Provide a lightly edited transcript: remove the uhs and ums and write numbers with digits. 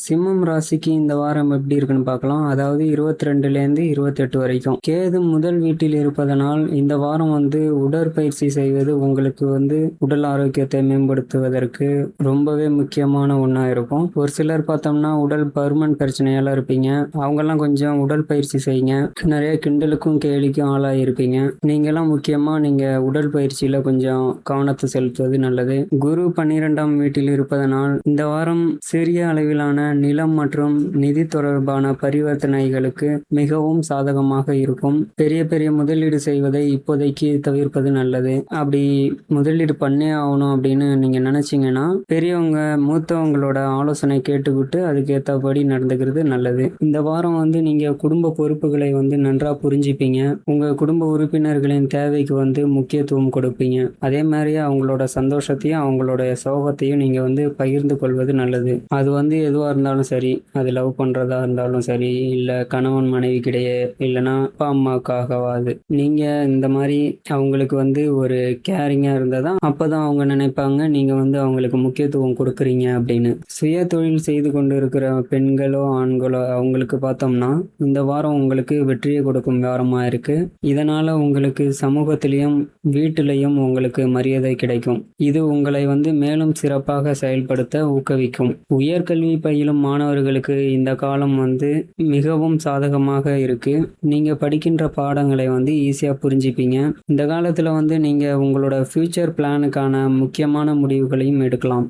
சிம்மம் ராசிக்கு இந்த வாரம் எப்படி இருக்குன்னு பார்க்கலாம். அதாவது 22லேருந்து 28 வரைக்கும். கேது முதல் வீட்டில் இருப்பதனால் இந்த வாரம் உடற்பயிற்சி செய்வது உங்களுக்கு உடல் ஆரோக்கியத்தை மேம்படுத்துவதற்கு ரொம்பவே முக்கியமான ஒண்ணா இருக்கும். ஒரு சிலர் பார்த்தோம்னா உடல் பருமன் பிரச்சனையால இருப்பீங்க. அவங்கெல்லாம் கொஞ்சம் உடற்பயிற்சி செய்யுங்க. நிறைய கிண்டலுக்கும் கேலிக்கும் ஆளாயிருப்பீங்க. நீங்கெல்லாம் முக்கியமா நீங்க உடற்பயிற்சியில கொஞ்சம் கவனத்தை செலுத்துவது நல்லது. குரு 12ஆம் வீட்டில் இருப்பதனால் இந்த வாரம் சிறிய அளவிலான நிலம் மற்றும் நிதி தொடர்பான பரிவர்த்தனைகளுக்கு மிகவும் சாதகமாக இருக்கும். பெரிய பெரிய முதலீடு செய்வதை இப்போதைக்கு தவிர்ப்பது நல்லது. அப்படி முதலீடு பண்ணே ஆகணும் அப்படின்னு நீங்க நினைச்சீங்கன்னா பெரியவங்க மூத்தவங்களோட ஆலோசனை கேட்டுக்கிட்டு அதுக்கேற்றபடி நடந்துக்கிறது நல்லது. இந்த வாரம் நீங்க குடும்ப பொறுப்புகளை நன்றா புரிஞ்சுப்பீங்க. உங்க குடும்ப உறுப்பினர்களின் தேவைக்கு முக்கியத்துவம் கொடுப்பீங்க. அதே மாதிரி அவங்களோட சந்தோஷத்தையும் அவங்களோட சோகத்தையும் நீங்க பகிர்ந்து கொள்வது நல்லது. அது எதுவா இருந்தாலும் சரி, அது லவ் பண்றதா இருந்தாலும் சரி, இல்ல கணவன் மனைவி கிடையே, இல்லைன்னா அப்பா அம்மாக்காகவாது நீங்க இந்த மாதிரி அவங்களுக்கு ஒரு கேரிங்கா இருந்தாதான் அப்பதான் அவங்க நினைப்பாங்க நீங்க அவங்களுக்கு முக்கியத்துவம் கொடுக்குறீங்க அப்படின்னு. சுய தொழில் செய்து கொண்டு இருக்கிற பெண்களோ ஆண்களோ அவங்களுக்கு பார்த்தோம்னா இந்த வாரம் உங்களுக்கு வெற்றியை கொடுக்கும் வாரமா இருக்கு. இதனால உங்களுக்கு சமூகத்திலையும் வீட்டிலையும் உங்களுக்கு மரியாதை கிடைக்கும். இது உங்களை மேலும் சிறப்பாக செயல்படுத்த ஊக்குவிக்கும். உயர்கல்வி பயிலும் மாணவர்களுக்கு இந்த காலம் மிகவும் சாதகமாக இருக்கு. நீங்க படிக்கின்ற பாடங்களை ஈஸியா புரிஞ்சுப்பீங்க. இந்த காலத்துல நீங்க உங்களோட ஃபியூச்சர் பிளானுக்கான முக்கியமான முடிவுகளையும் எடுக்கலாம்.